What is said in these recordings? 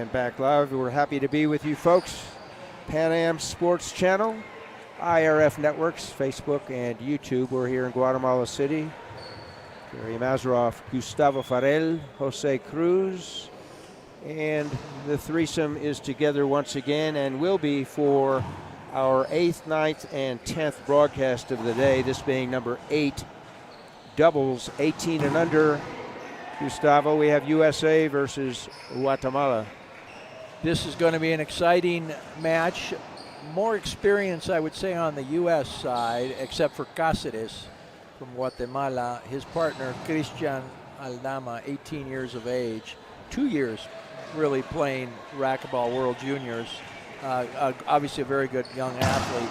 And back live. We're happy to be with you folks. Pan Am Sports Channel, IRF Networks, Facebook and YouTube. We're here in Guatemala City. Gary Mazeroff, Gustavo Farel, Jose Cruz. And the threesome is together once again and will be for our 8th, 9th, and 10th broadcast of the day, this being number 8, doubles, 18 and under. Gustavo, we have USA versus Guatemala. This is going to be an exciting match. More experience, I would say, on the U.S. side, except for Cáceres from Guatemala. His partner, Christian Aldama, 18 years of age, 2 years really playing Racquetball World Juniors. Obviously a very good young athlete.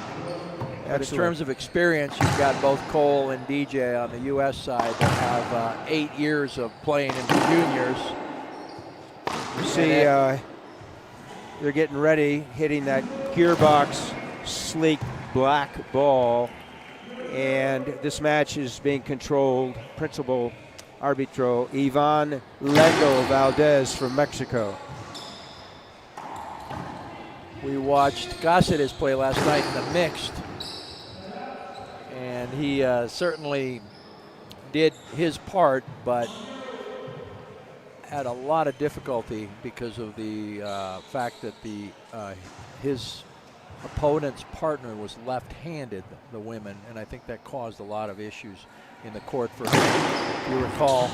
But in terms of experience, you've got both Cole and DJ on the U.S. side that have 8 years of playing in the juniors. You see, they're getting ready, hitting that gearbox, sleek black ball. And this match is being controlled, principal arbitro, Ivan Lendo Valdez from Mexico. We watched Cáceres play last night in the mixed. And he certainly did his part, but had a lot of difficulty because of the fact that his opponent's partner was left-handed, the women, and I think that caused a lot of issues in the court for him, if you recall.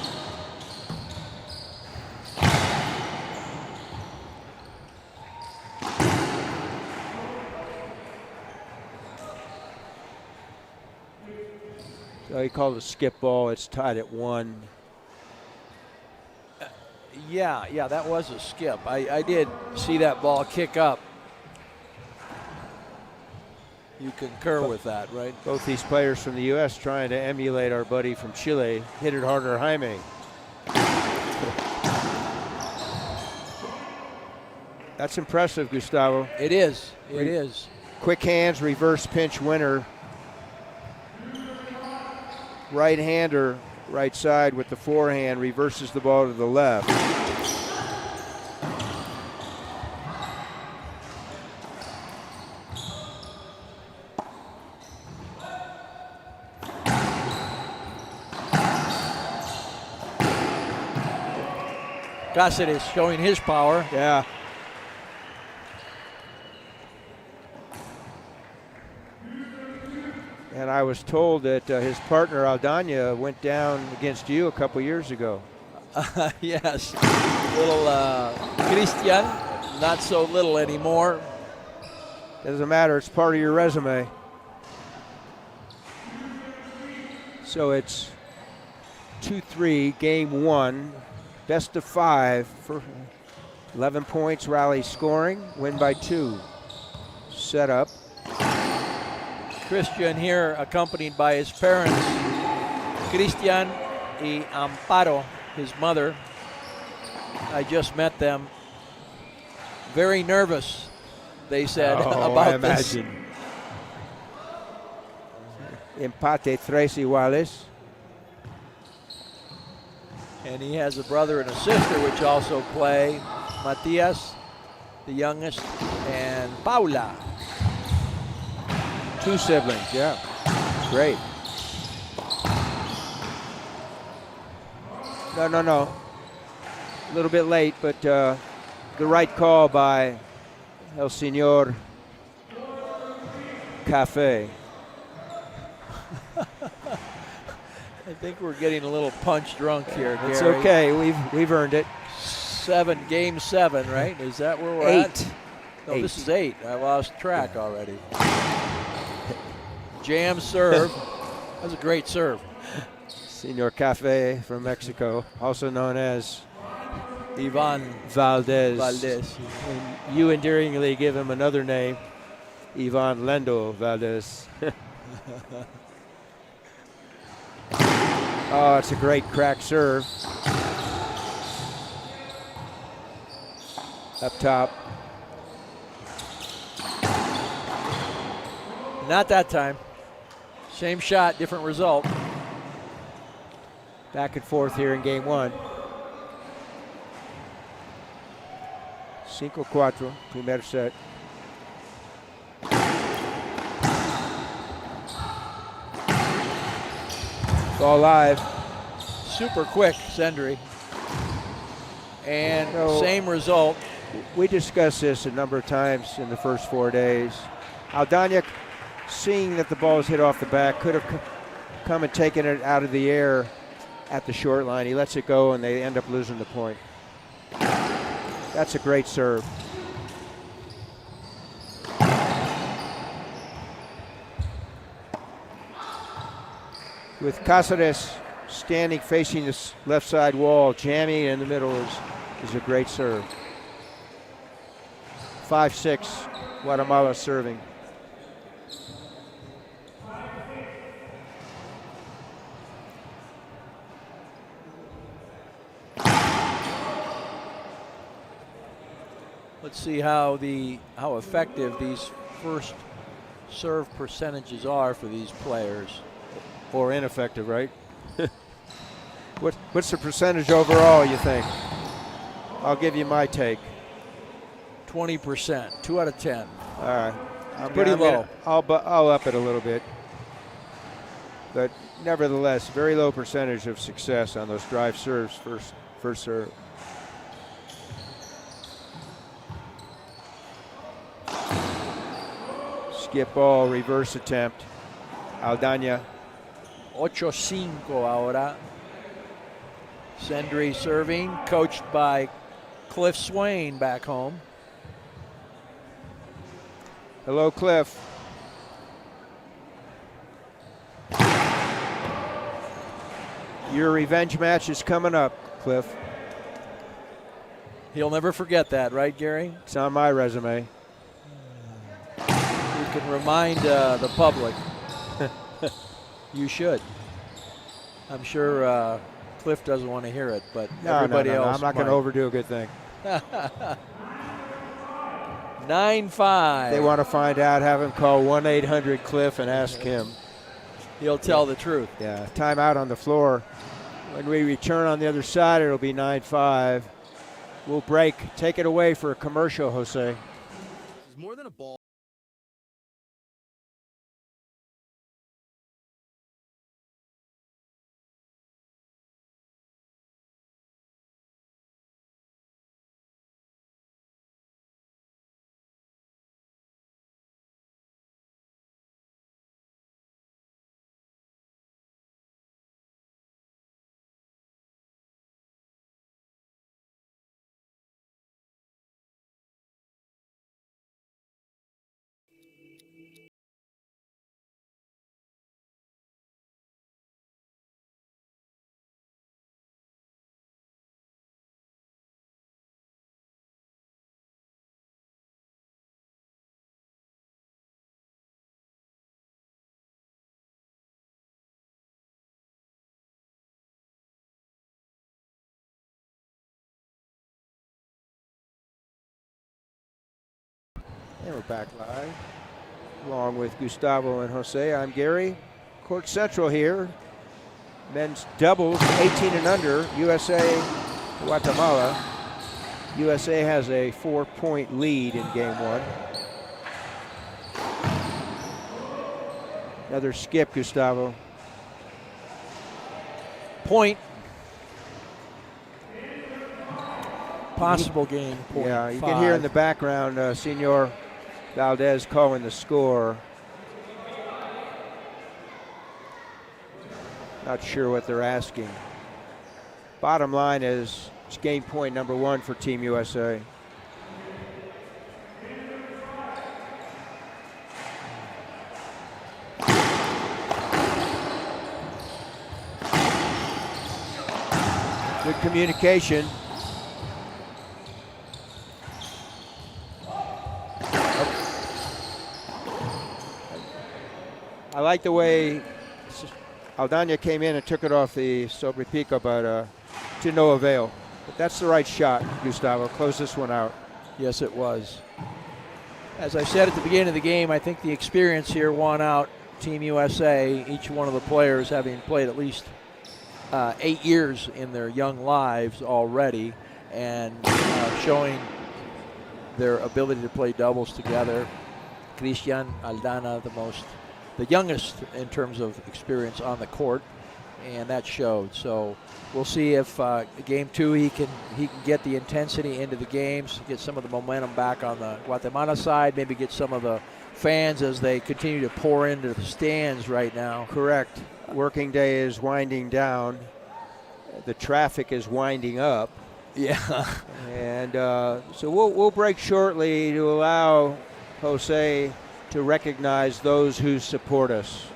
So he called it a skip ball. It's tied at 1. Yeah, that was a skip. I did see that ball kick up. You concur with that, right? Both these players from the U.S. trying to emulate our buddy from Chile. Hit it harder, Jaime. That's impressive, Gustavo. It is. It is. Quick hands, reverse pinch winner. Right-hander, right side with the forehand, reverses the ball to the left. Cáceres showing his power. Yeah. And I was told that his partner Aldana went down against you a couple years ago. Yes, little Christian, not so little anymore. Doesn't matter, it's part of your resume. So it's 2-3, game 1, best of 5 for 11 points, rally scoring, win by 2. Set up. Christian here accompanied by his parents, Christian y Amparo, his mother. I just met them. Very nervous, they said, about this. Empate 3 iguales. And he has a brother and a sister which also play. Matias, the youngest, and Paula. 2 siblings, yeah. Great. No. A little bit late, but the right call by El Señor Cafe. I think we're getting a little punch drunk here, Gary. It's okay. We've earned it. Game 7, right? Is that where we're 8. at? No, this is 8. I lost track already. Jam serve. That was a great serve. Señor Cafe from Mexico, also known as Ivan Valdez. And you endearingly give him another name, Ivan Lendo Valdez. Oh, it's a great crack serve. Up top. Not that time. Same shot, different result. Back and forth here in game 1. 5-4, primer set. Ball live. Super quick, Sendrey. And No. same result. We discussed this a number of times in the first 4 days. ALDANA, seeing that the ball was hit off the back, could have come and taken it out of the air at the short line. He lets it go, and they end up losing the point. That's a great serve. With Caceres standing facing this left side wall, jamming in the middle is a great serve. 5-6, Guatemala serving. Let's see how effective these first serve percentages are for these players. Or ineffective, right? What's the percentage overall, you think? I'll give you my take. 20%, 2 out of 10. All right. Pretty low. I'll up it a little bit. But nevertheless, very low percentage of success on those drive serves, first serve. Skip ball, reverse attempt. ALDANA. 8-5 ahora. Sendrey serving, coached by Cliff Swain back home. Hello, Cliff. Your revenge match is coming up, Cliff. He'll never forget that, right, Gary? It's on my resume. You can remind the public. You should. I'm sure Cliff doesn't want to hear it, but everybody else I'm not going to overdo a good thing. 9-5. They want to find out, have him call 1-800-CLIFF and ask him. He'll tell the truth. Yeah, timeout on the floor. When we return on the other side, it'll be 9-5. We'll break. Take it away for a commercial, Jose. It's more than a ball. And we're back live. Along with Gustavo and Jose, I'm Gary. Court Central here. Men's doubles, 18 and under, USA, Guatemala. USA has a 4-point lead in game one. Another skip, Gustavo. Point. Possible game point. Yeah, you can hear in the background Senor Valdez calling the score. Not sure what they're asking. Bottom line is it's game point number one for Team USA. Good communication. I like the way ALDANA came in and took it off the Sobrepico, but to no avail. But that's the right shot, Gustavo. Close this one out. Yes, it was. As I said at the beginning of the game, I think the experience here won out Team USA, each one of the players having played at least 8 years in their young lives already, and showing their ability to play doubles together. Christian, Aldana, the youngest in terms of experience on the court, and that showed. So we'll see if game 2 he can get the intensity into the games, get some of the momentum back on the Guatemala side, maybe get some of the fans as they continue to pour into the stands right now. Correct. Working day is winding down. The traffic is winding up. Yeah. And so we'll break shortly to allow Jose to recognize those who support us.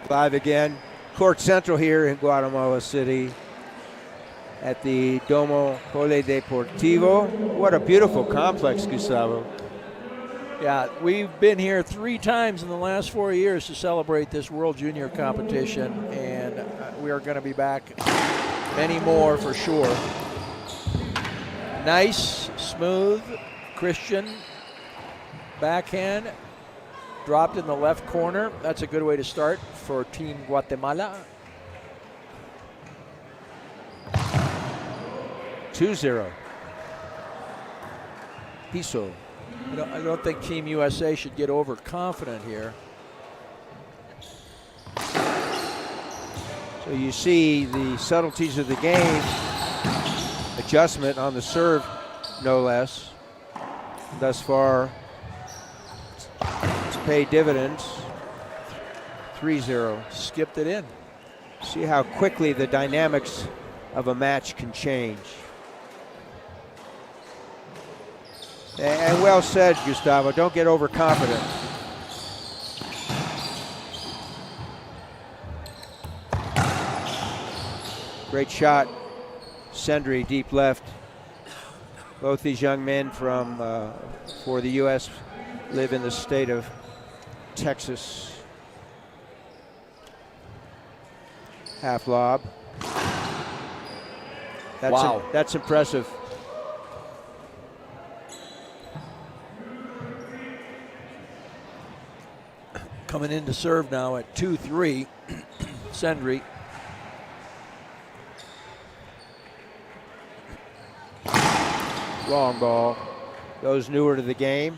Live again, Court Central here in Guatemala City at the Domo Polideportivo. What a beautiful complex, Gustavo. Yeah, we've been here 3 times in the last 4 years to celebrate this World Junior competition, and we are going to be back many more for sure. Nice, smooth, Christian backhand. Dropped in the left corner. That's a good way to start for Team Guatemala. 2-0. Piso. I don't think Team USA should get overconfident here. So you see the subtleties of the game. Adjustment on the serve, no less. Thus far, pay dividends. 3-0. Skipped it in. See how quickly the dynamics of a match can change. And well said, Gustavo. Don't get overconfident. Great shot. Sendrey, deep left. Both these young men from for the U.S. live in the state of Texas. Half lob. Wow. That's impressive. Coming in to serve now at 2-3, Sendrey. Long ball. Those newer to the game.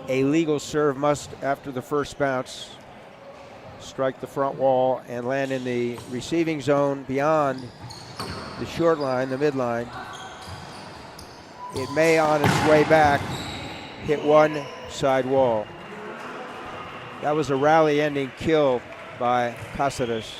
A legal serve must, after the first bounce, strike the front wall and land in the receiving zone beyond the short line, the midline. It may, on its way back, hit one side wall. That was a rally-ending kill by CACERES.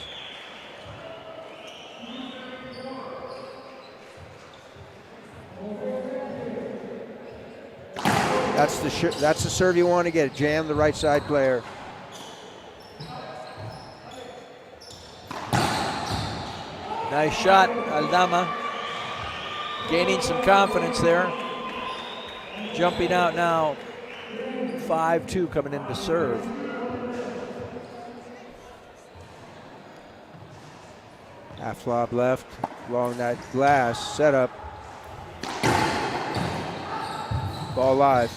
That's the serve you want to get. Jam the right side player. Nice shot, Aldana. Gaining some confidence there. Jumping out now. 5-2 coming in to serve. Half lob left, along that glass setup. Ball live.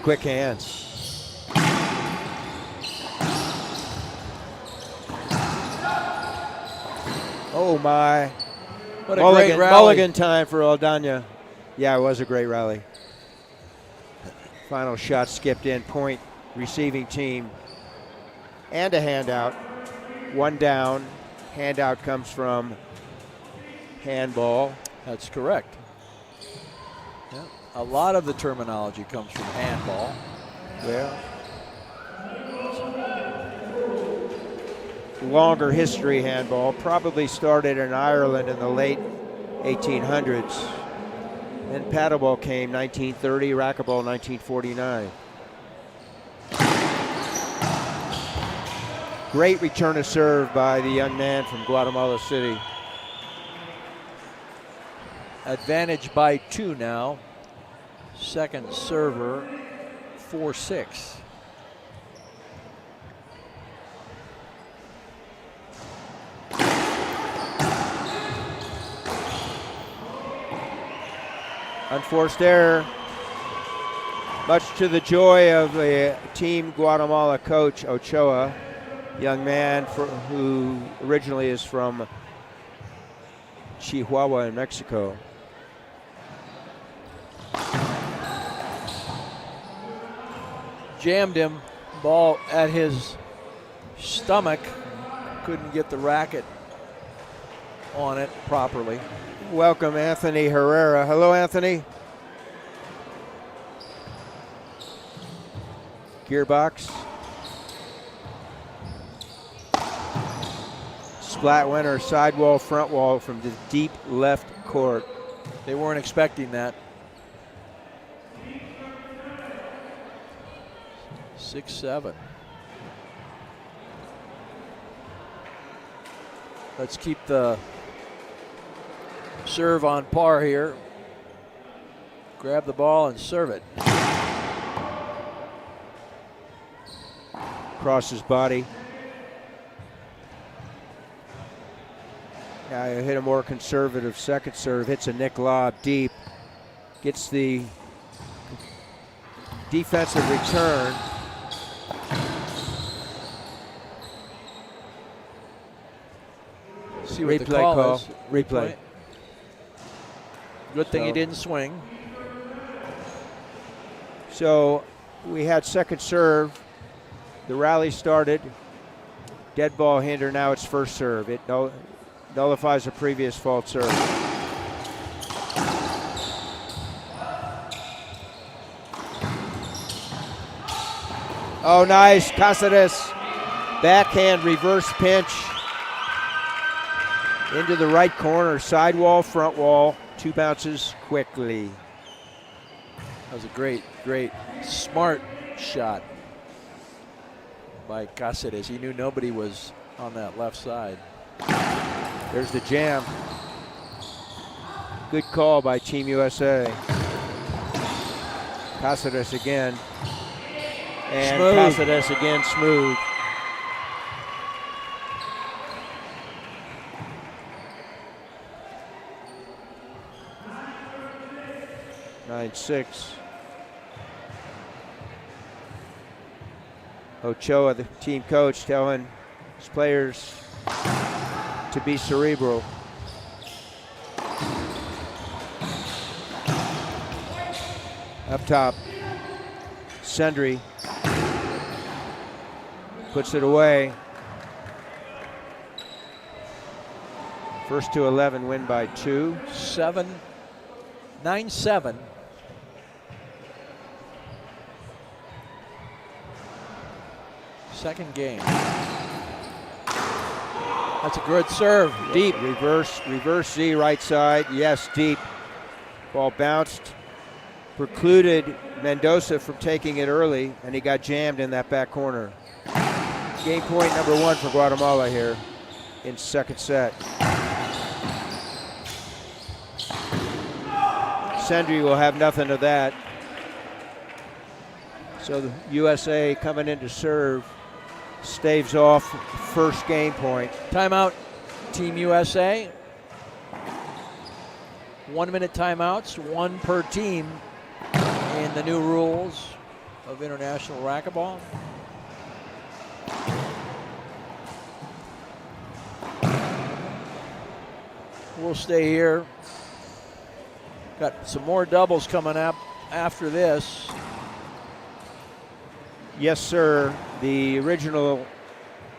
Quick hands. Oh my. What a great rally. Mulligan time for Aldana. Yeah, it was a great rally. Final shot skipped in, point, receiving team. And a handout. One down. Handout comes from handball. That's correct. Yeah. A lot of the terminology comes from handball. Well, longer history handball. Probably started in Ireland in the late 1800s. Then paddleball came 1930, racquetball 1949. Great return to serve by the young man from Guatemala City. Advantage by 2 now. Second server, 4-6. Unforced error, much to the joy of the Team Guatemala coach, Ochoa, young man who originally is from Chihuahua in Mexico. Jammed him, ball at his stomach, couldn't get the racket on it properly. Welcome Anthony Herrera. Hello, Anthony. Gearbox. Splat winner, sidewall, front wall from the deep left court. They weren't expecting that. 6-7. Let's keep the serve on par here. Grab the ball and serve it. Across his body. Now hit a more conservative second serve. Hits a nick lob deep. Gets the defensive return. See what Replay the call call. is. Replay. Good thing he So- didn't swing. So we had second serve. The rally started. Dead ball hinder, now it's first serve. It nullifies a previous fault serve. Oh, nice. Caceres. Backhand reverse pinch. Into the right corner. Sidewall, front wall. 2 bounces quickly. That was a great, smart shot by Caceres. He knew nobody was on that left side. There's the jam. Good call by Team USA. Caceres again. And Smooth. Caceres again, smooth. Nine, 6. Ochoa, the team coach, telling his players to be cerebral. Up top, Sendrey puts it away. First to 11, win by 2. 9-7. Second game. That's a good serve. Deep. Reverse Z right side. Yes, deep. Ball bounced. Precluded MENDOZA from taking it early, and he got jammed in that back corner. Game point number 1 for Guatemala here in second set. Sendrey will have nothing of that. So the USA coming in to serve staves off first game point. Timeout, Team USA. 1 minute timeouts, 1 per team in the new rules of international racquetball. We'll stay here. Got some more doubles coming up after this. Yes, sir. The original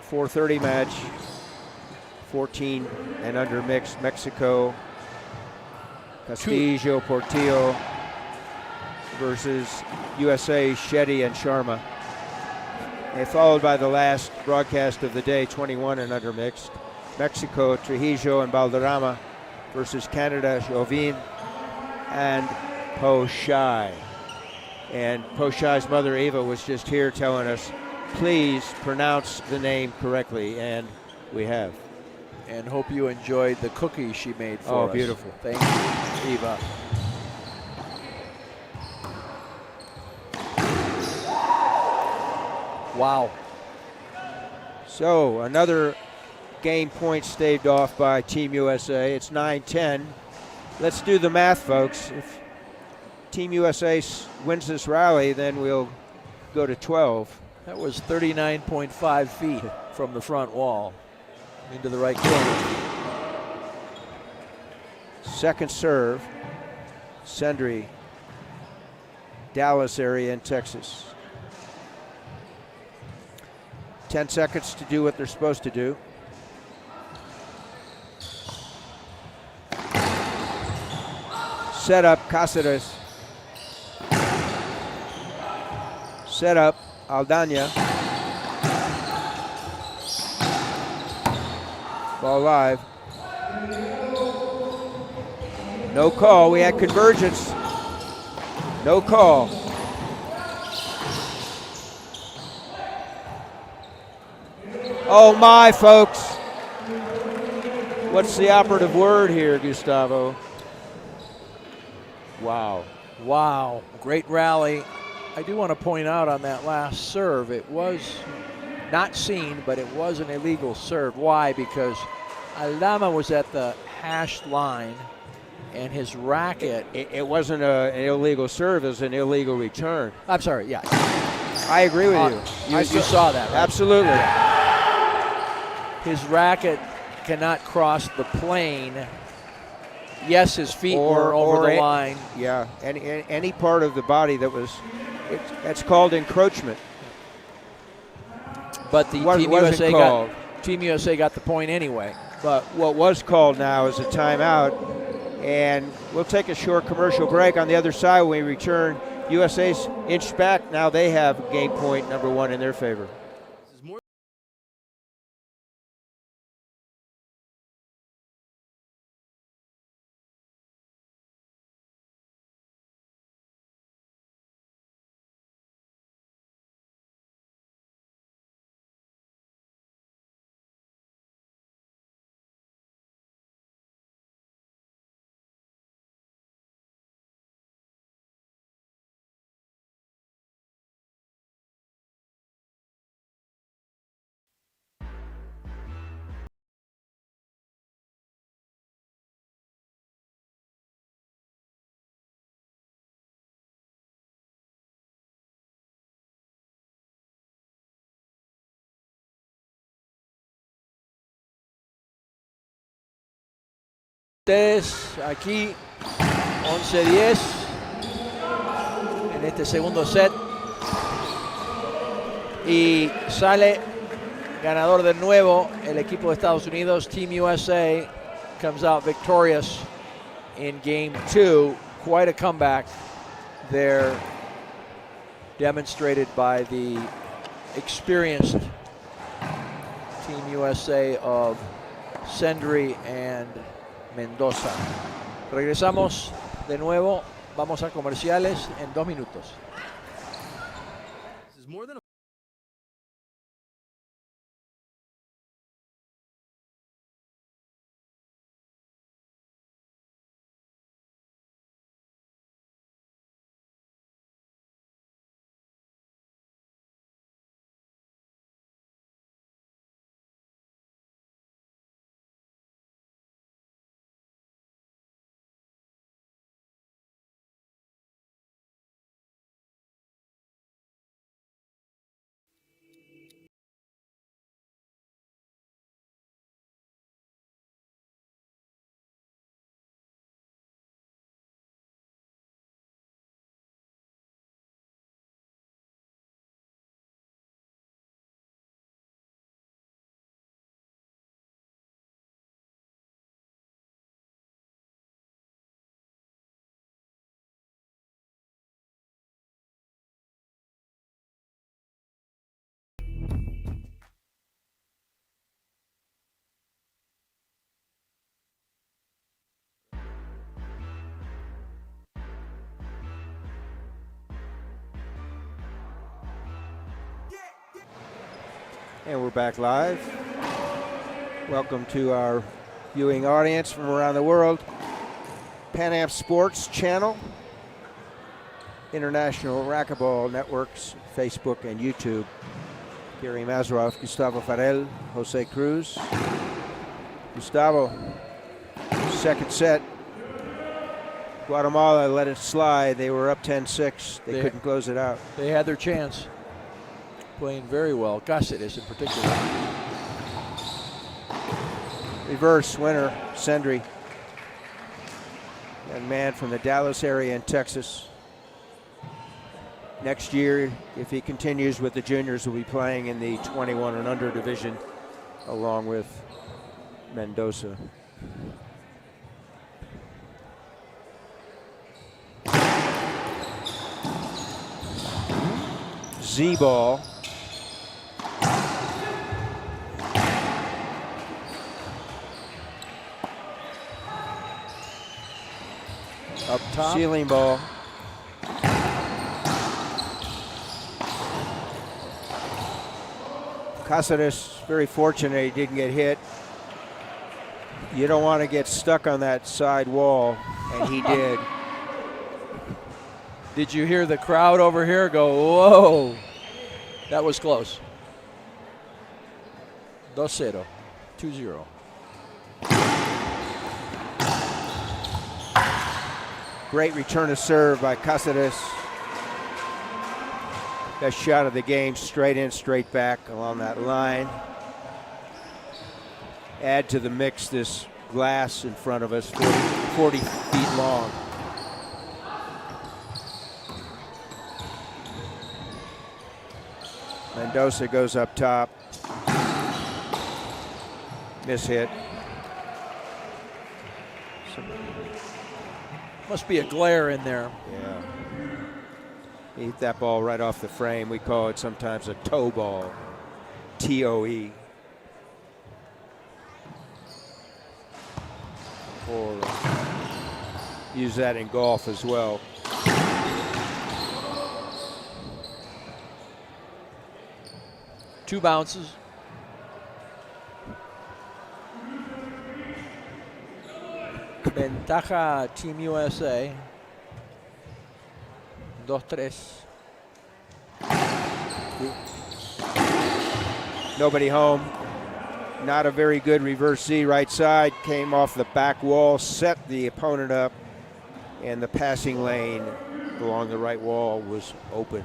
4:30 match, 14 and under mixed, Mexico, Castillo, Portillo versus USA, Shetty and Sharma. And followed by the last broadcast of the day, 21 and under mixed, Mexico, Trujillo and Valderrama versus Canada, Chauvin and Po Shai. And Po Shai's mother, Eva, was just here telling us please pronounce the name correctly, and we have. And hope you enjoyed the cookies she made for us. Oh, beautiful. Thank you, Eva. Wow. So another game point staved off by Team USA. It's 9-10. Let's do the math, folks. If Team USA wins this rally, then we'll go to 12. That was 39.5 feet from the front wall into the right corner. Second serve, Sendrey, Dallas area in Texas. 10 seconds to do what they're supposed to do. Set up, Caceres. Set up, ALDANA. Ball live. No call. We had convergence. No call. Oh my, folks. What's the operative word here, Gustavo? Wow. Wow, great rally. I do want to point out on that last serve, it was not seen, but it was an illegal serve. Why? Because ALDANA was at the hashed line, and his racket. It wasn't an illegal serve, it was an illegal return. I'm sorry, yeah. I agree with you. You saw that, right? Absolutely. His racket cannot cross the plane. Yes, his feet were over the line. Yeah, any part of the body that was, that's called encroachment. But the Team USA got the point anyway. But what was called now is a timeout, and we'll take a short commercial break. On the other side, when we return, USA's inched back. Now they have game point number 1 in their favor. Ustedes aquí 11-10 en este segundo set, y sale ganador de nuevo el equipo de Estados Unidos. Team USA comes out victorious in game 2. Quite a comeback there, demonstrated by the experienced Team USA of Sendrey and Mendoza. Regresamos de nuevo, vamos a comerciales en 2 minutos. This is more than a And we're back live. Welcome to our viewing audience from around the world. Pan Am Sports Channel, International Racquetball Networks, Facebook and YouTube. Gary Mazarov, Gustavo Farel, Jose Cruz. Gustavo, second set. Guatemala let it slide. They were up 10-6. They couldn't close it out. They had their chance. Playing very well. Caceres in particular. Reverse winner, Sendrey. Young man from the Dallas area in Texas. Next year, if he continues with the juniors, will be playing in the 21 and under division along with Mendoza. Z-ball. Up top. Ceiling ball. Caceres, very fortunate he didn't get hit. You don't want to get stuck on that side wall, and he did. Did you hear the crowd over here go, whoa? That was close. 2-0, 2-0. Great return of serve by Caceres. Best shot of the game, straight in, straight back along that line. Add to the mix this glass in front of us, 40 feet long. Mendoza goes up top. Miss hit. Must be a glare in there. Yeah. He hit that ball right off the frame. We call it sometimes a toe ball. T-O-E. Or use that in golf as well. Two bounces. Ventaja Team USA. 2-3. Nobody home. Not a very good reverse Z right side. Came off the back wall, set the opponent up, and the passing lane along the right wall was open.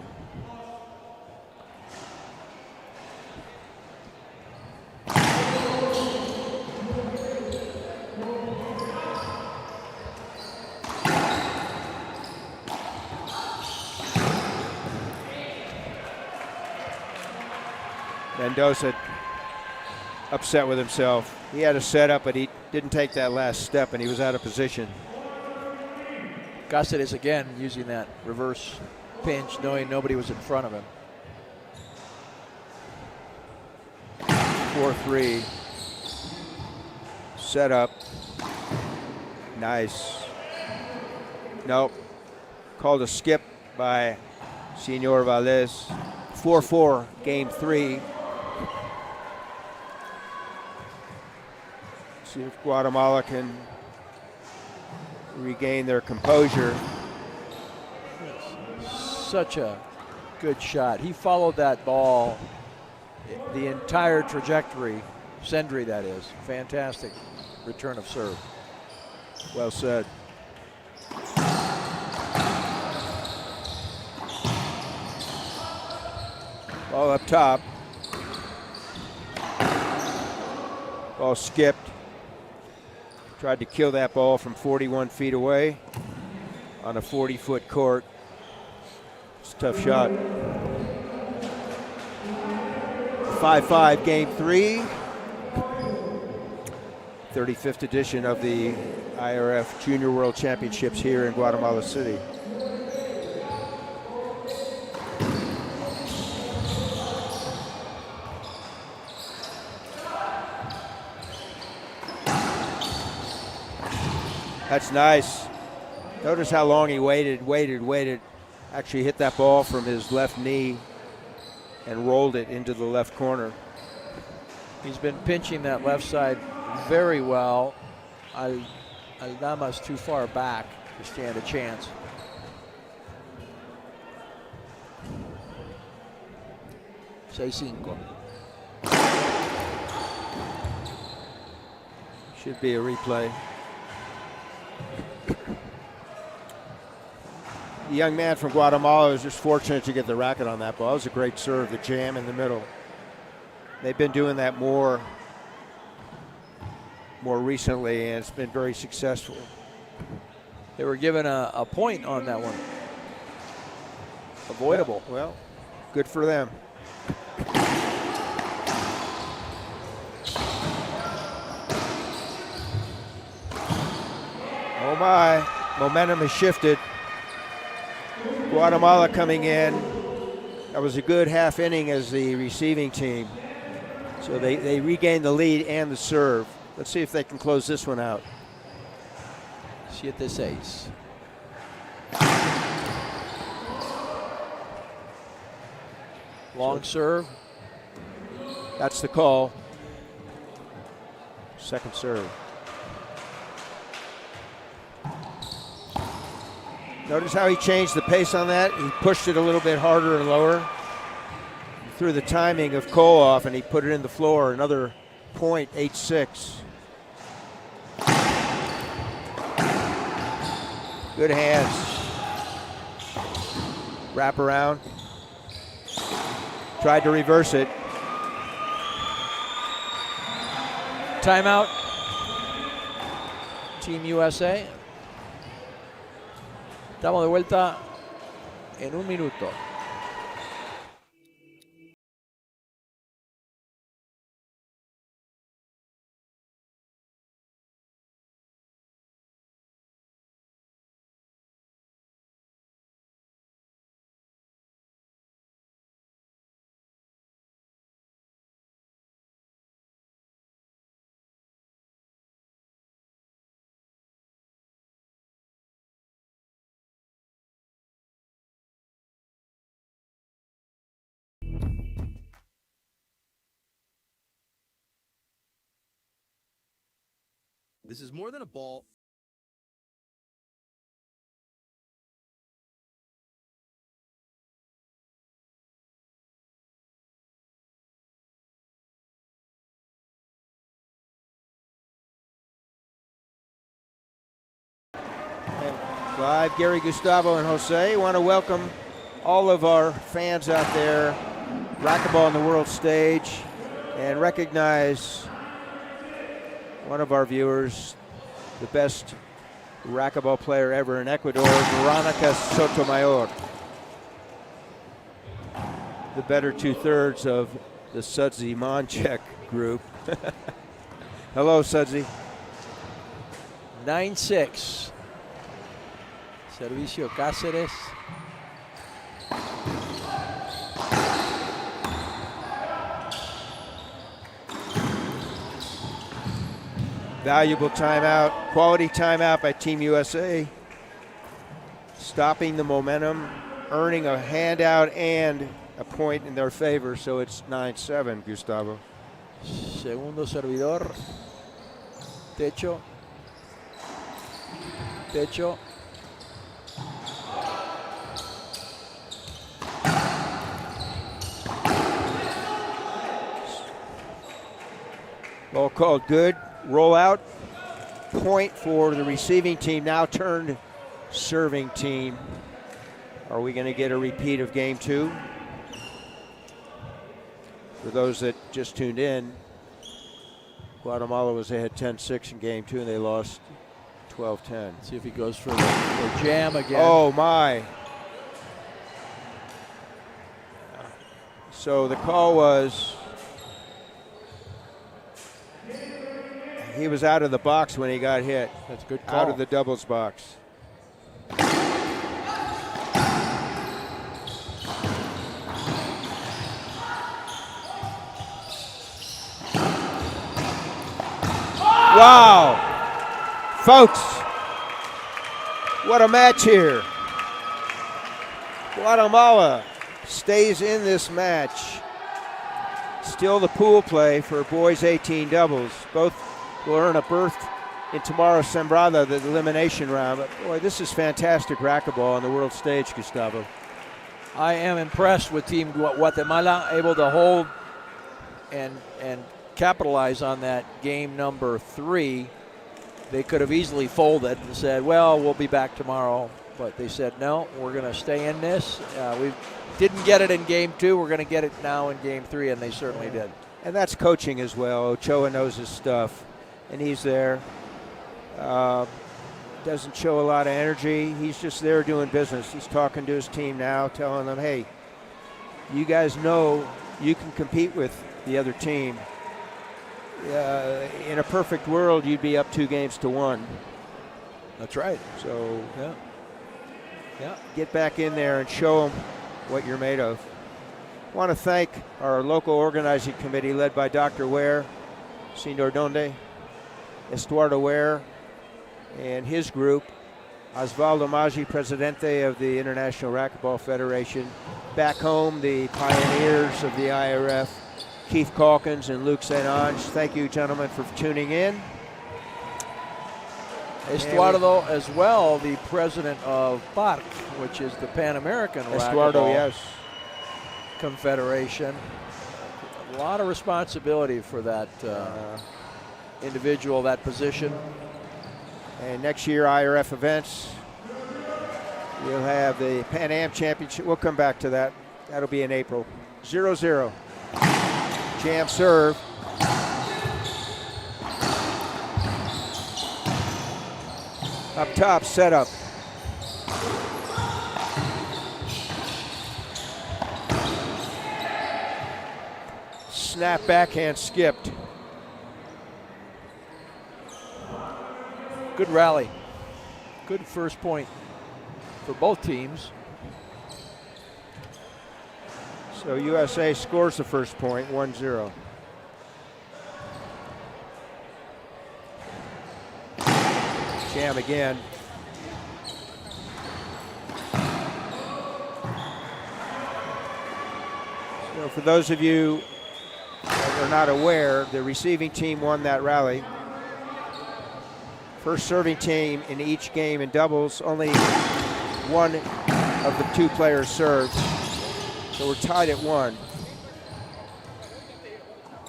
Mendoza upset with himself. He had a setup, but he didn't take that last step, and he was out of position. Caceres again using that reverse pinch, knowing nobody was in front of him. 4-3. Setup. Nice. Nope. Called a skip by Senor Valdez. 4-4, game 3. See if Guatemala can regain their composure. Such a good shot. He followed that ball the entire trajectory. Sendrey, that is. Fantastic return of serve. Well said. Ball up top. Ball skipped. Tried to kill that ball from 41 feet away on a 40-foot court. It's a tough shot. 5-5 game 3. 35th edition of the IRF Junior World Championships here in Guatemala City. That's nice. Notice how long he waited. Actually hit that ball from his left knee and rolled it into the left corner. He's been pinching that left side very well. Aldana's too far back to stand a chance. (6-5). Should be a replay. The young man from Guatemala was just fortunate to get the racket on that ball. It was a great serve, the jam in the middle. They've been doing that more recently, and it's been very successful. They were given a point on that one. Avoidable. Well, good for them. Oh my, momentum has shifted. Guatemala coming in. That was a good half inning as the receiving team. So they regained the lead and the serve. Let's see if they can close this one out. 7-6. Long serve. That's the call. Second serve. Notice how he changed the pace on that. He pushed it a little bit harder and lower. He threw the timing of Cole off and he put it in the floor. Another point, 8-6. Good hands. Wrap around. Tried to reverse it. Timeout. Team USA. Estamos de vuelta en un minuto. This is more than a ball. Live, Gary, Gustavo, and Jose. Want to welcome all of our fans out there, Racquetball on the world stage, and recognize one of our viewers, the best racquetball player ever in Ecuador, Veronica Sotomayor. The better two-thirds of the Sudsy Monchek group. Hello, Sudsy. 9-6. Servicio Cáceres. Valuable timeout, quality timeout by Team USA. Stopping the momentum, earning a handout and a point in their favor, so it's 9-7, Gustavo. Segundo servidor. Techo. Techo. Ball called good. Roll out. Point for the receiving team, now turned serving team. Are we going to get a repeat of game two? For those that just tuned in, Guatemala was ahead 10-6 in game two and they lost 12-10. See if he goes for the jam again. Oh my. So the call was, he was out of the box when he got hit. That's a good call. Out of the doubles box. Wow. Folks, what a match here. Guatemala stays in this match. Still the pool play for boys 18 doubles. Both will earn a berth in tomorrow's Sembrada, the elimination round. But boy, this is fantastic racquetball on the world stage, Gustavo. I am impressed with Team Guatemala, able to hold and capitalize on that game number 3. They could have easily folded and said, well, we'll be back tomorrow. But they said, no, we're going to stay in this. We didn't get it in game 2. We're going to get it now in game 3, and they certainly did. And that's coaching as well. Ochoa knows his stuff, and he's there. Doesn't show a lot of energy. He's just there doing business. He's talking to his team now, telling them, hey, you guys know you can compete with the other team. In a perfect world, you'd be up 2-1. That's right. So Yeah. get back in there and show them what you're made of. I want to thank our local organizing committee led by Dr. Ware, Senor Donde, Estuardo Ware, and his group, Osvaldo Maggi, Presidente of the International Racquetball Federation. Back home, the pioneers of the IRF, Keith Calkins and Luke St. Ange. Thank you, gentlemen, for tuning in. Estuardo as well, the president of PARC, which is the Pan American Estuardo, Racquetball yes. Confederation. A lot of responsibility for that individual, that position. And next year, IRF events, you'll have the Pan Am Championship. We'll come back to that. That'll be in April. 0-0. Jam serve. Up top, set up. Snap backhand skipped. Good rally. Good first point for both teams. So USA scores the first point, 1-0. Jam again. So for those of you that are not aware, the receiving team won that rally. First serving team in each game in doubles, only one of the 2 players served. So we're tied at 1.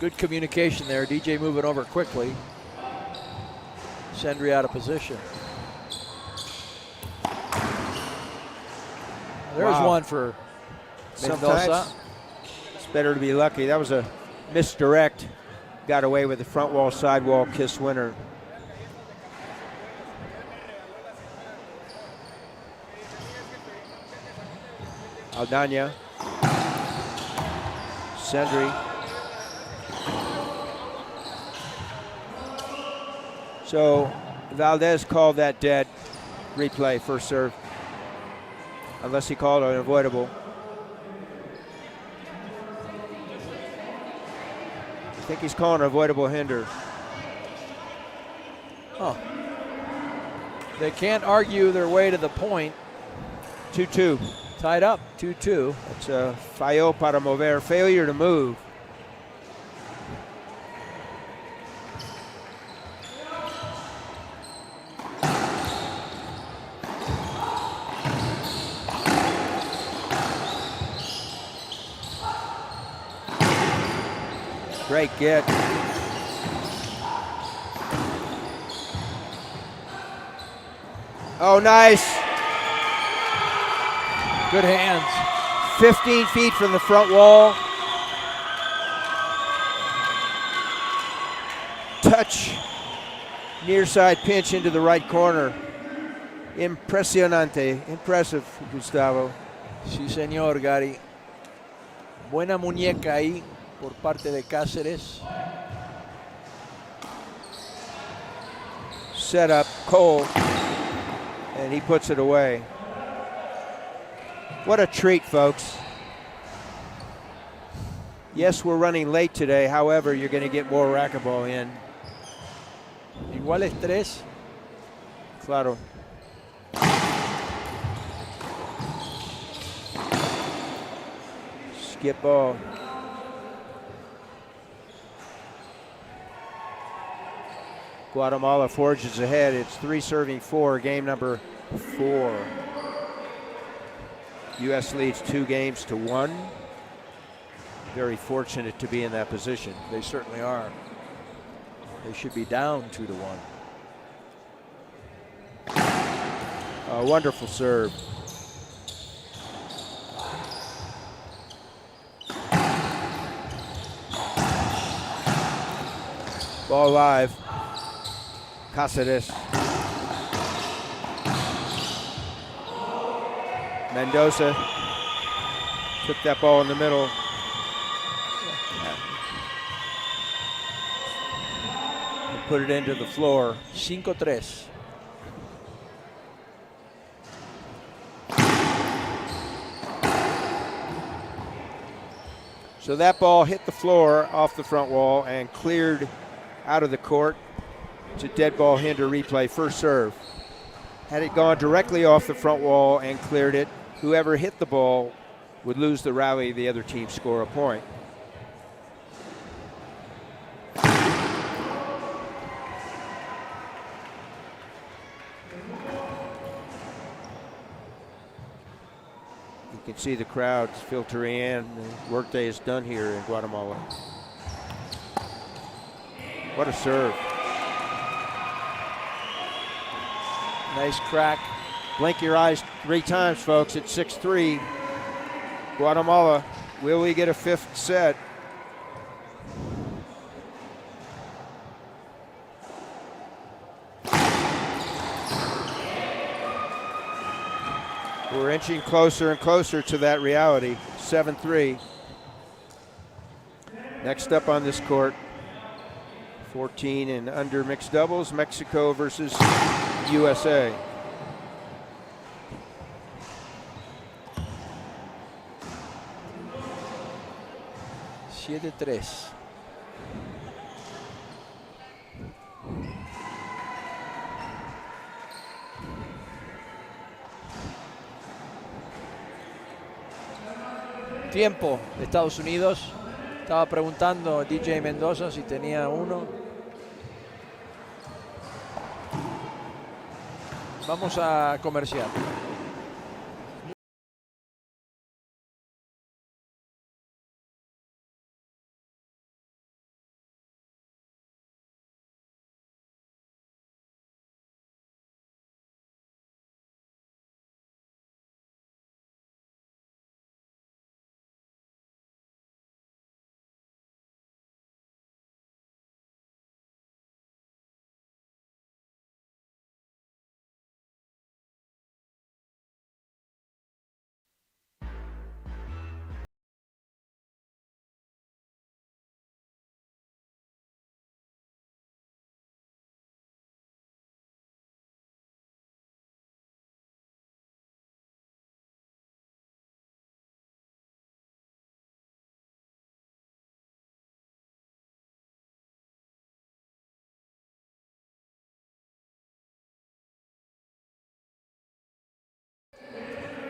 Good communication there. DJ moving over quickly. Sendrey out of position. There's Wow. one for Mendoza. Sometimes it's better to be lucky. That was a misdirect. Got away with the front wall, sidewall kiss winner. Aldana. Sendrey. So Valdez called that dead. Replay, first serve. Unless he called it unavoidable. I think he's calling an avoidable hinder. Oh. They can't argue their way to the point. 2-2. Tied up, 2-2. It's a fallo para mover, failure to move. Great get. Oh, nice. Good hands. 15 feet from the front wall. Touch. Near side pinch into the right corner. Impresionante. Impressive, Gustavo. Sí, señor, Gary. Buena muñeca ahí por parte de Cáceres. Set up, Cole. And he puts it away. What a treat, folks. Yes, we're running late today. However, you're going to get more racquetball in. Igual es 3. Claro. Skip ball. Guatemala forges ahead. It's 3 serving 4, game number 4. U.S. leads 2 games to 1. Very fortunate to be in that position. They certainly are. They should be down 2-1. A wonderful serve. Ball live. Caceres. Mendoza took that ball in the middle. And put it into the floor. 5-3. So that ball hit the floor off the front wall and cleared out of the court. It's a dead ball hinder replay, first serve. Had it gone directly off the front wall and cleared it, whoever hit the ball would lose the rally, the other team score a point. You can see the crowds filtering in. The workday is done here in Guatemala. What a serve. Nice crack. Blink your eyes 3 times, folks. It's 6-3. Guatemala, will we get a 5th set? We're inching closer and closer to that reality. 7-3. Next up on this court, 14 and under mixed doubles, Mexico versus USA. $7-3. Tiempo de Estados Unidos. Estaba preguntando DJ Mendoza si tenía uno. Vamos a comercial.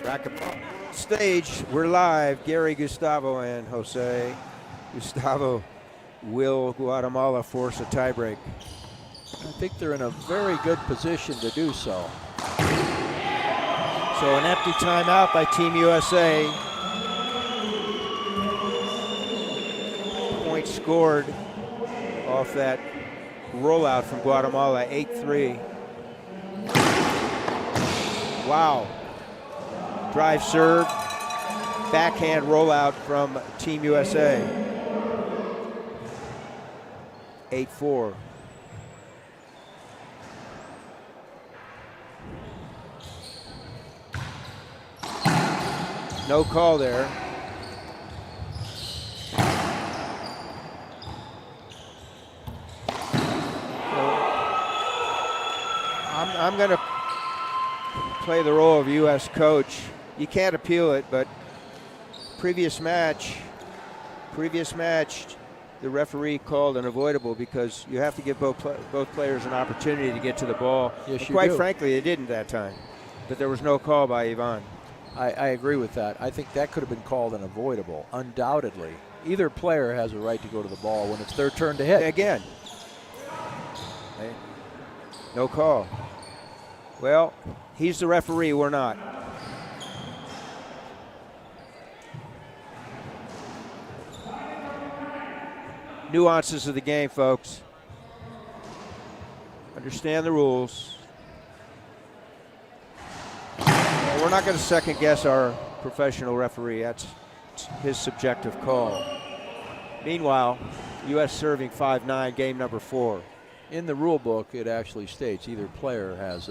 Racquetball stage, we're live. Gary, Gustavo, and Jose. Gustavo, will Guatemala force a tiebreak? I think they're in a very good position to do so. So an empty timeout by Team USA. Point scored off that rollout from Guatemala, 8-3. Wow. Drive serve, backhand rollout from Team USA. 8-4. No call there. I'm going to play the role of U.S. coach. You can't appeal it, but previous match, the referee called an avoidable because you have to give both players an opportunity to get to the ball. Yes, and you quite do. frankly, they didn't that time. But there was no call by Ivan. I agree with that. I think that could have been called an avoidable, undoubtedly. Either player has a right to go to the ball when it's their turn to hit. Again, No call. Well, he's the referee, we're not. Nuances of the game, folks. Understand the rules. And we're not going to second guess our professional referee. That's his subjective call. Meanwhile, U.S. serving 5-9, game number 4. In the rule book, it actually states either player has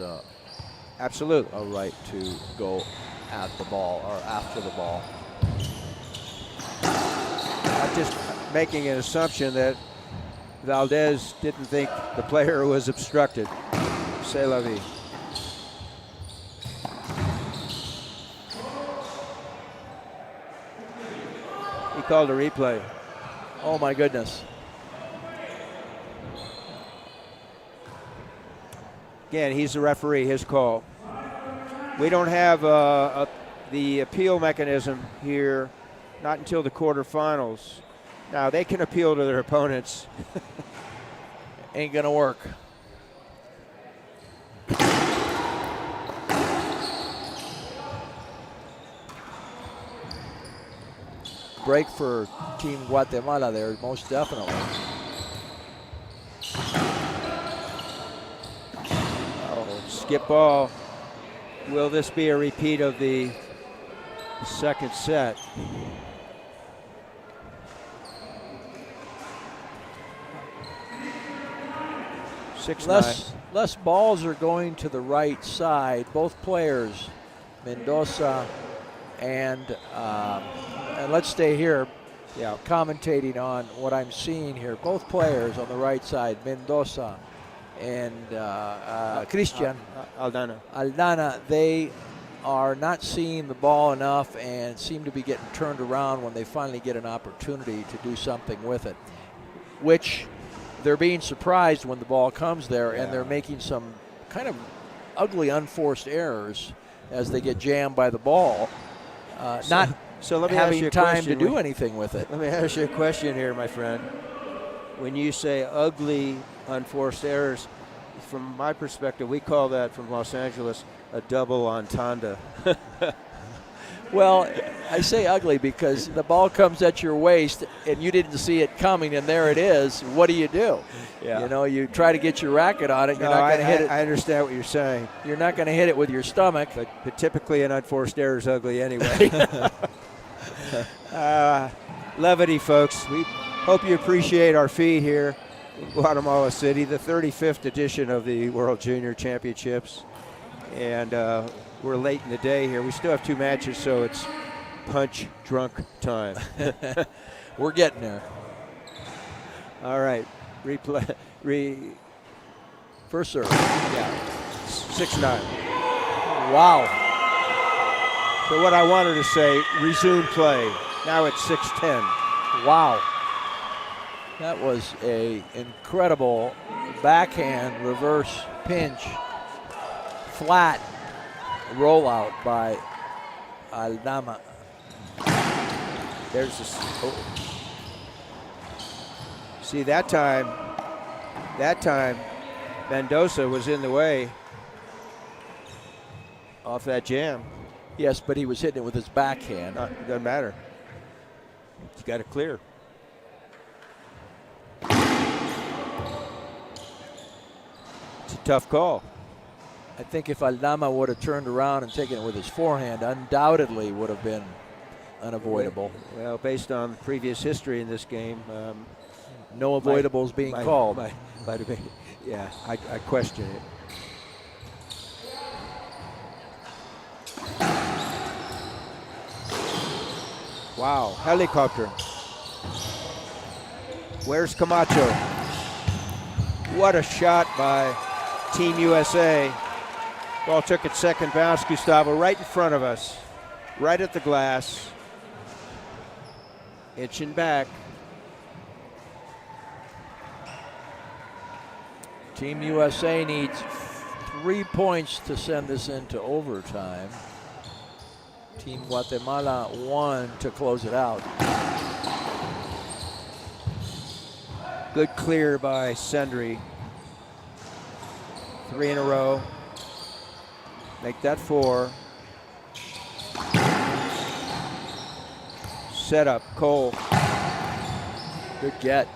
Absolutely. a right to go at the ball or after the ball. I'm just making an assumption that Valdez didn't think the player was obstructed. C'est la vie. He called a replay. Oh my goodness. Again, he's the referee, his call. We don't have the appeal mechanism here, not until the quarterfinals. Now, they can appeal to their opponents. Ain't gonna work. Break for Team Guatemala there, most definitely. Oh, skip ball. Will this be a repeat of the second set? Less balls are going to the right side. Both players, Mendoza and let's stay here, commentating on what I'm seeing here. Both players on the right side, Mendoza and Christian Aldana, they are not seeing the ball enough and seem to be getting turned around when they finally get an opportunity to do something with it, which they're being surprised when the ball comes there, and they're making some kind of ugly unforced errors as they get jammed by the ball, so let me having ask you a time question. to do anything with it. Let me ask you a question here, my friend. When you say ugly unforced errors, from my perspective, we call that from Los Angeles a double entendre. Well, I say ugly because the ball comes at your waist and you didn't see it coming, and there it is. What do? Yeah. You know, you try to get your racket on it. You're not going to hit it. I understand what you're saying. You're not going to hit it with your stomach. But typically an unforced error is ugly anyway. Levity, folks. We hope you appreciate our feed here in Guatemala City, the 35th edition of the World Junior Championships. And we're late in the day here. We still have 2 matches, so it's punch drunk time. We're getting there. All right. Replay. First serve. Yeah. 6-9. Wow. So what I wanted to say, resume play. Now it's 6-10. Wow. That was a incredible backhand reverse pinch. Flat rollout by Aldana. There's this. Oh. See, that time, Mendoza was in the way off that jam. Yes, but he was hitting it with his backhand. It doesn't matter. He's got it clear. It's a tough call. I think if Aldana would have turned around and taken it with his forehand, undoubtedly would have been unavoidable. Well, based on previous history in this game, no avoidables being called. Might have been, yeah, I question it. Wow, helicopter. Where's Camacho? What a shot by Team USA. Ball took its second bounce, Gustavo, right in front of us, right at the glass. Inching back. Team USA needs 3 points to send this into overtime. Team Guatemala 1 to close it out. Good clear by SENDREY. 3 in a row. Make that 4. Set up, Cole. Good get.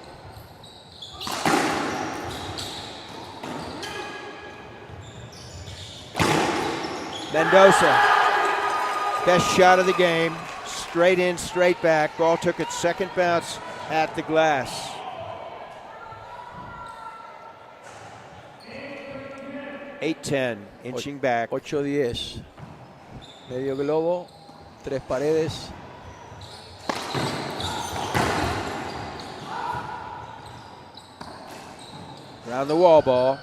Mendoza, best shot of the game. Straight in, straight back. Ball took its second bounce at the glass. (8-10), inching back. 8-10. Medio globo, 3 paredes. Around the wall ball.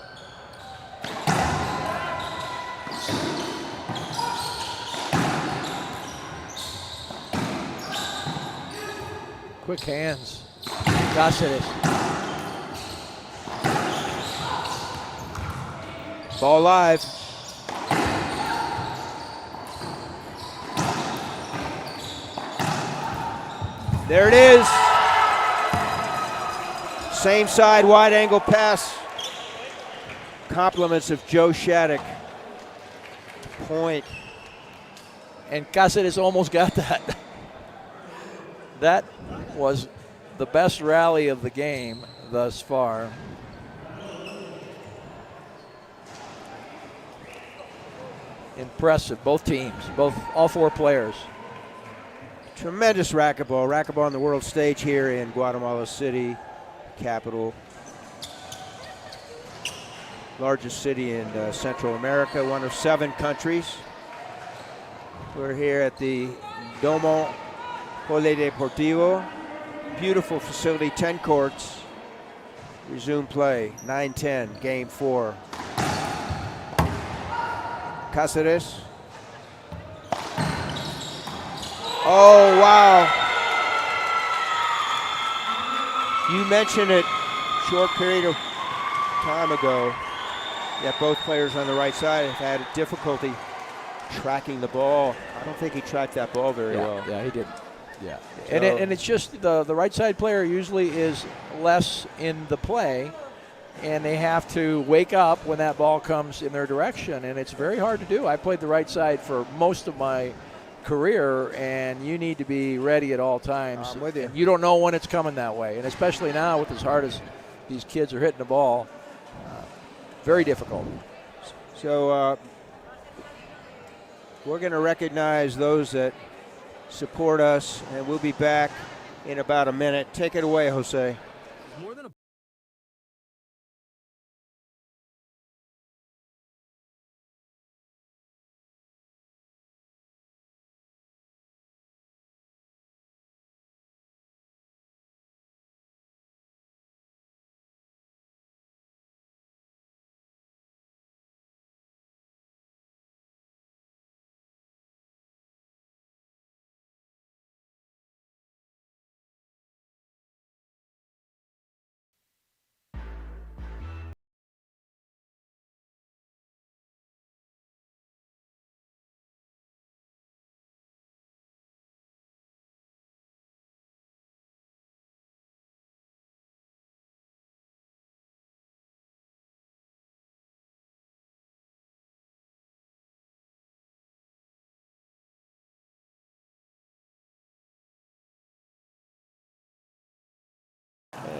Quick hands. Cáceres. Ball live. There it is. Same side, wide angle pass. Compliments of Joe Shattuck. Point. And Cáceres almost got that. That was the best rally of the game thus far. Impressive, both teams, all 4 players. Tremendous racquetball. Racquetball on the world stage here in Guatemala City, capital. Largest city in Central America, one of 7 countries. We're here at the Domo Polideportivo. Beautiful facility, 10 courts. Resume play, 9-10, game 4. Cáceres. Oh, wow. You mentioned it short period of time ago that both players on the right side have had difficulty tracking the ball. I don't think he tracked that ball very well. Yeah, he did. Yeah, So, and it's just the right side player usually is less in the play, and they have to wake up when that ball comes in their direction, and it's very hard to do. I played the right side for most of my career, and you need to be ready at all times. I'm with you. You don't know when it's coming that way, and especially now with as hard as these kids are hitting the ball, very difficult. So we're going to recognize those that support us, and we'll be back in about a minute. Take it away, Jose. More than a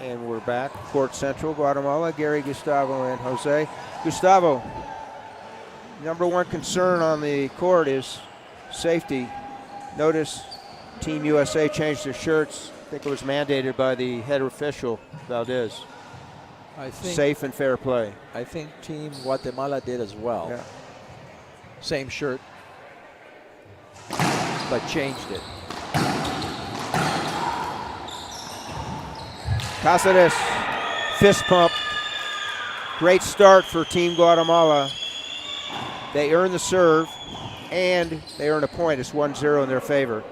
And we're back, Court Central, Guatemala. Gary, Gustavo, and Jose. Gustavo, number one concern on the court is safety. Notice Team USA changed their shirts. I think it was mandated by the head official, Valdez. I think Safe and fair play. I think Team Guatemala did as well. Yeah. Same shirt, but changed it. Cáceres, fist pump. Great start for Team Guatemala. They earn the serve, and they earn a point. It's 1-0 in their favor.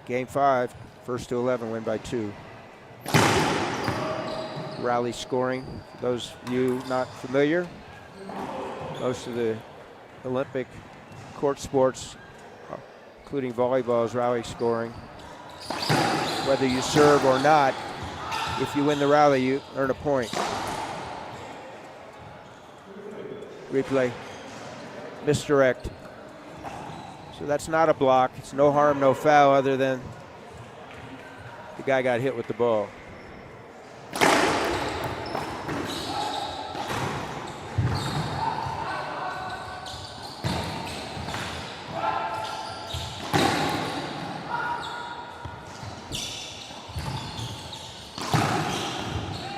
Game 5, first to 11, win by 2. Rally scoring, for those of you not familiar, most of the Olympic court sports, including volleyball, is rally scoring. Whether you serve or not, if you win the rally, you earn a point. Replay. Misdirect. So that's not a block. It's no harm, no foul, other than the guy got hit with the ball.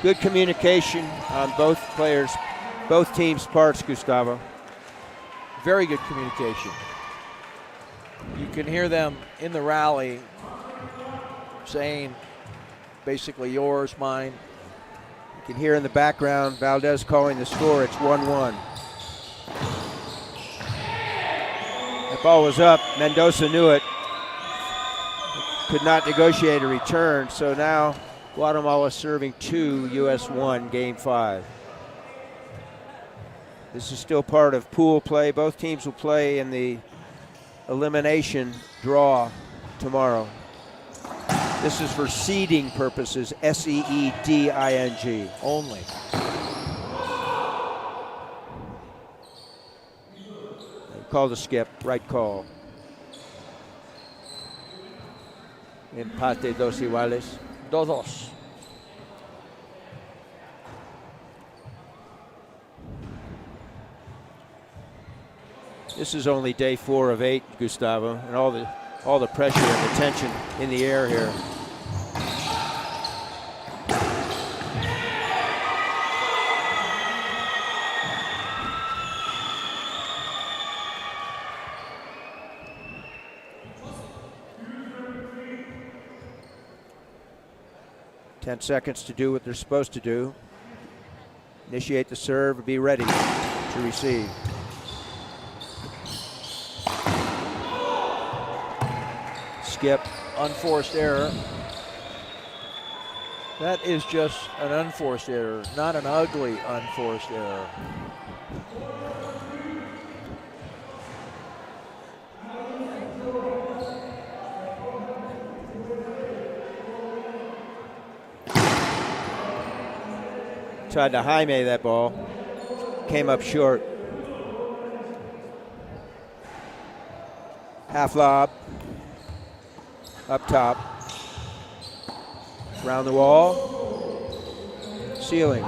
Good communication on both teams' parts, Gustavo. Very good communication. You can hear them in the rally saying basically yours, mine. You can hear in the background Valdez calling the score. It's 1-1. That ball was up. Mendoza knew it. Could not negotiate a return, so now Guatemala serving 2, US 1, game 5. This is still part of pool play. Both teams will play in the elimination draw tomorrow. This is for seeding purposes, SEEDING. Only. Call the skip, right call. Empate dos iguales. 2-2. This is only day 4 of 8, Gustavo, and all the pressure and the tension in the air here. Ten seconds to do what they're supposed to do. Initiate the serve, be ready to receive. Skip. Unforced error. That is just an unforced error, not an ugly unforced error. Tried to Jaime that ball. Came up short. Half lob. Up top. Round the wall. Ceiling.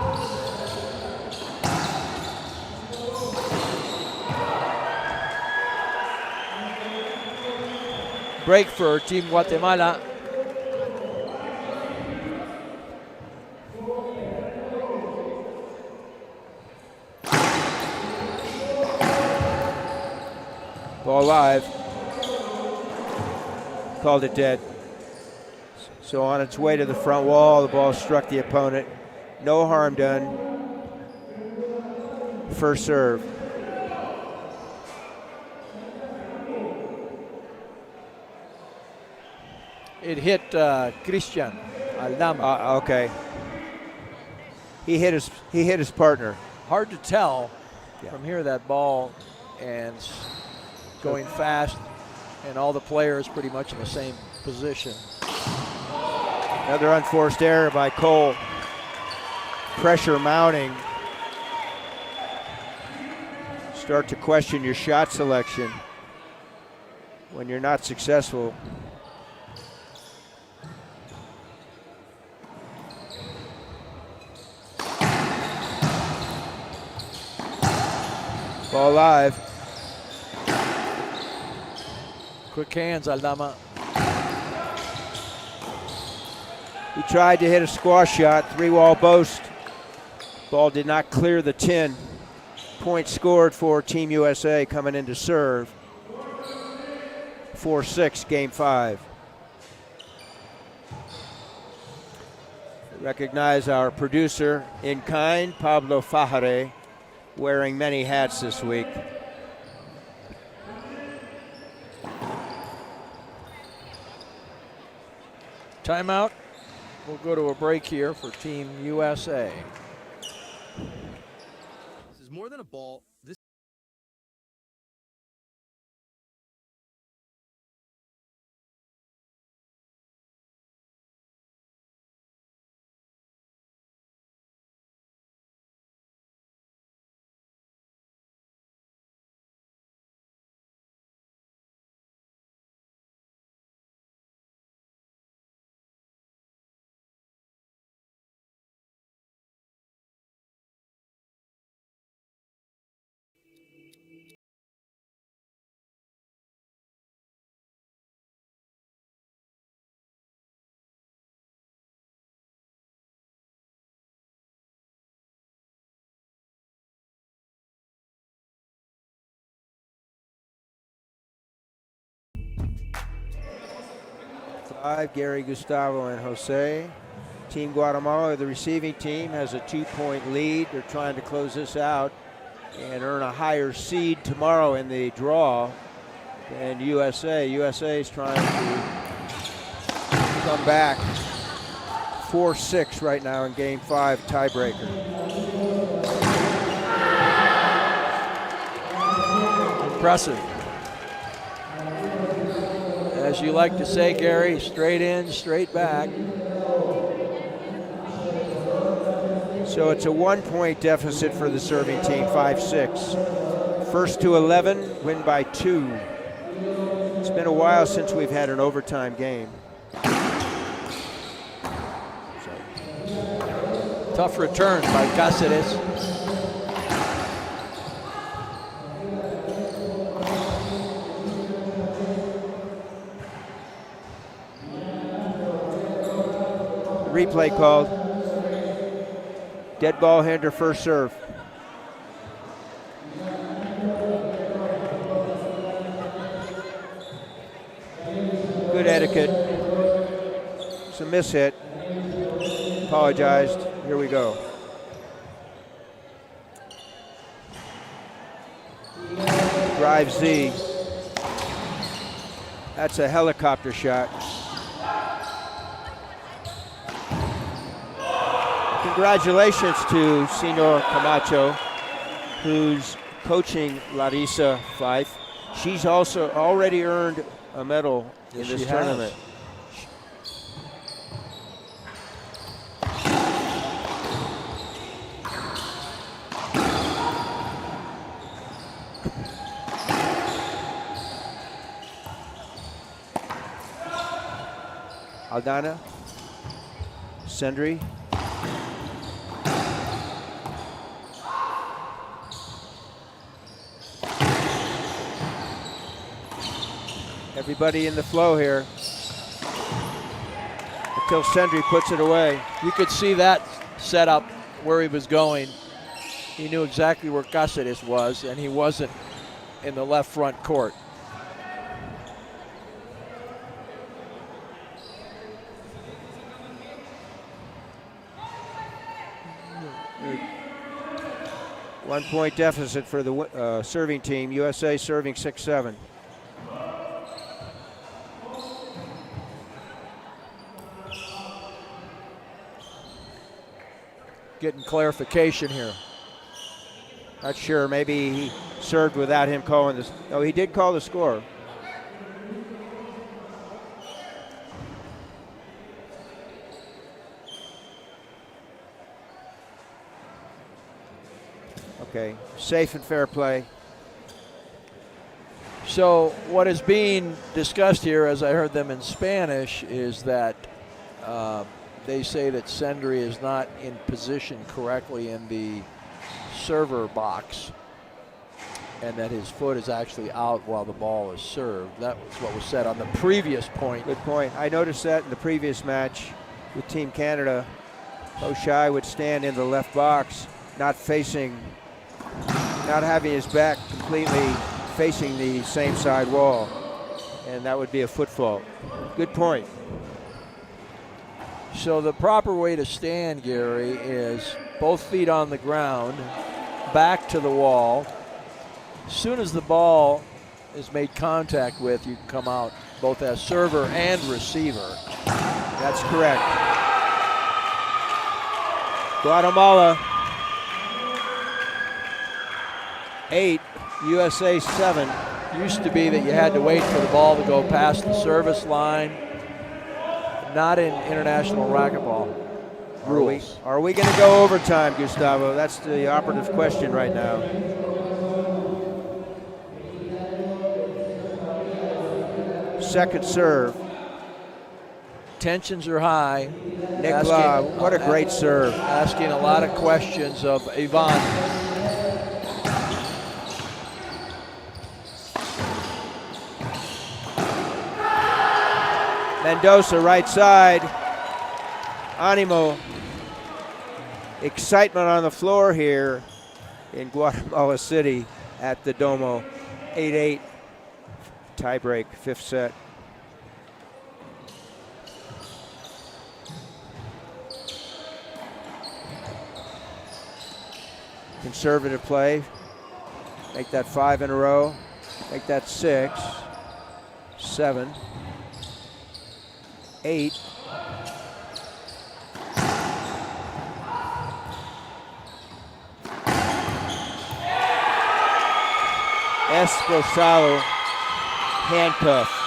Break for Team Guatemala. Ball live. Called it dead. So on its way to the front wall, the ball struck the opponent. No harm done. First serve. It hit Christian Aldama. Okay. He hit his partner. Hard to tell Yeah. from here, that ball and going fast, and all the players pretty much in the same position. Another unforced error by Cole. Pressure mounting. Start to question your shot selection when you're not successful. Ball live. Quick hands, Aldama. He tried to hit a squash shot, 3-wall boast. Ball did not clear the tin. Point scored for Team USA coming in to serve. 4-6, game 5. Recognize our producer in kind, Pablo Fajare, wearing many hats this week. Timeout. We'll go to a break here for Team USA. This is more than a ball. This 5, Gary, Gustavo, and Jose. Team Guatemala, the receiving team, has a 2-point lead. They're trying to close this out and earn a higher seed tomorrow in the draw than USA. USA is trying to come back 4-6 right now in Game 5 tiebreaker. Impressive. As you like to say, Gary, straight in, straight back. So it's a 1-point deficit for the serving team, 5-6. First to 11, win by 2. It's been a while since we've had an overtime game. Tough return by Cáceres. Replay called. Dead ball hander, first serve. Good etiquette. It's a mishit. Apologized. Here we go. Drive Z. That's a helicopter shot. Congratulations to Senor Camacho, who's coaching Larissa Fife. She's also already earned a medal in this tournament. Aldana, Sendrey. Everybody in the flow here until Sendrey puts it away. You could see that setup where he was going. He knew exactly where Cáceres was, and he wasn't in the left front court. One-point deficit for the serving team. USA serving 6-7. Getting clarification here. Not sure. Maybe he served without him calling this. Oh, he did call the score. Okay, safe and fair play. So what is being discussed here, as I heard them in Spanish, is that they say that Sendrey is not in position correctly in the server box and that his foot is actually out while the ball is served. That was what was said on the previous point. Good point. I noticed that in the previous match with Team Canada. Oshai would stand in the left box, not having his back completely facing the same side wall, and that would be a foot fault. Good point. So the proper way to stand, Gary, is both feet on the ground, back to the wall. As soon as the ball is made contact with, you can come out both as server and receiver. That's correct. Guatemala 8, USA 7. Used to be that you had to wait for the ball to go past the service line. Not in international racquetball rules. Are we going to go overtime, Gustavo? That's the operative question right now. Second serve. Tensions are high. Nicola, what a great serve. Asking a lot of questions of Ivan. Mendoza, right side. Animo. Excitement on the floor here in Guatemala City at the Domo. 8-8. Tiebreak, fifth set. Conservative play. Make that 5 in a row. Make that 6, 7, 8. Esposado handcuff.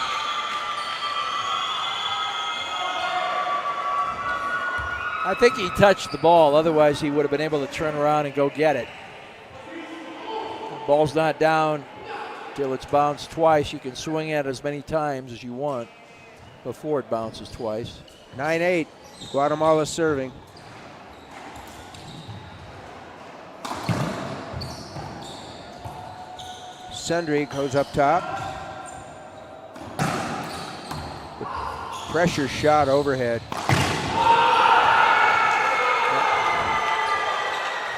I think he touched the ball, otherwise he would have been able to turn around and go get it. The ball's not down till it's bounced twice. You can swing at it as many times as you want before it bounces twice. 9-8, Guatemala serving. Sendrey goes up top. The pressure shot overhead.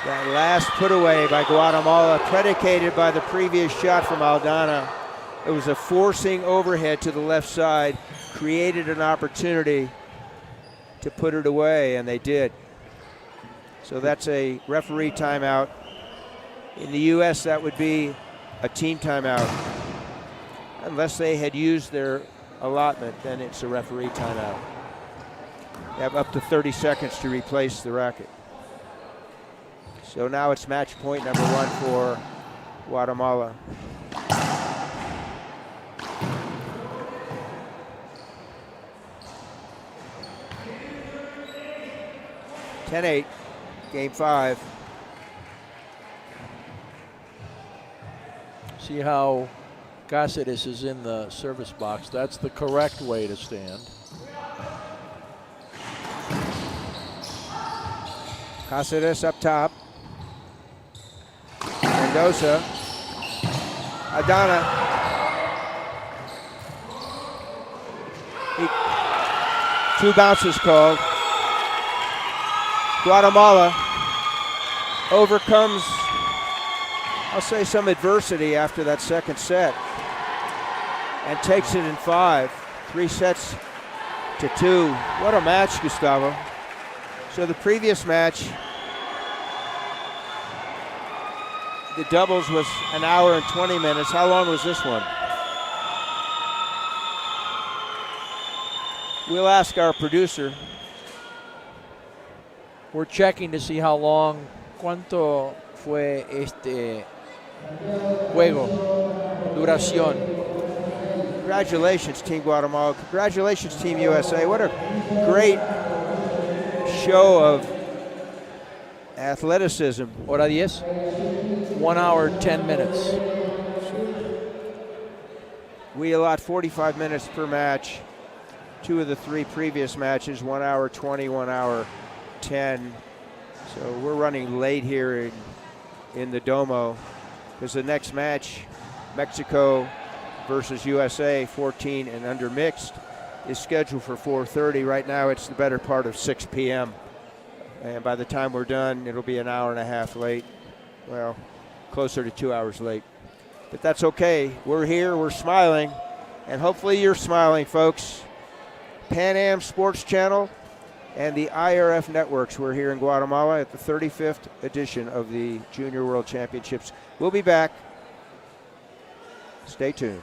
That last put away by Guatemala, predicated by the previous shot from ALDANA. It was a forcing overhead to the left side, created an opportunity to put it away, and they did. So that's a referee timeout. In the U.S., that would be a team timeout. Unless they had used their allotment, then it's a referee timeout. You have up to 30 seconds to replace the racket. So now it's match point number 1 for Guatemala. (10-8), game 5. See how Caceres is in the service box. That's the correct way to stand. Caceres up top. Mendoza. ALDANA. 2 bounces called. Guatemala overcomes, I'll say, some adversity after that second set and takes it in 5. 3 sets to 2. What a match, Gustavo. So the previous match, the doubles was 1 hour and 20 minutes. How long was this one? We'll ask our producer. We're checking to see how long, cuánto fue este juego, duración. Congratulations, Team Guatemala. Congratulations, Team USA. What a great show of athleticism. Hora 10, 1 hour, 10 minutes. We allot 45 minutes per match. 2 of the 3 previous matches, 1 hour 20, 1 hour 10. So we're running late here in the Domo because the next match, Mexico versus USA, 14 and under mixed, is scheduled for 4:30. Right now it's the better part of 6 p.m. And by the time we're done, it'll be 1.5 hours late. Well, closer to 2 hours late. But that's okay. We're here, we're smiling, and hopefully you're smiling, folks. Pan Am Sports Channel and the IRF networks. We're here in Guatemala at the 35th edition of the Junior World Championships. We'll be back. Stay tuned.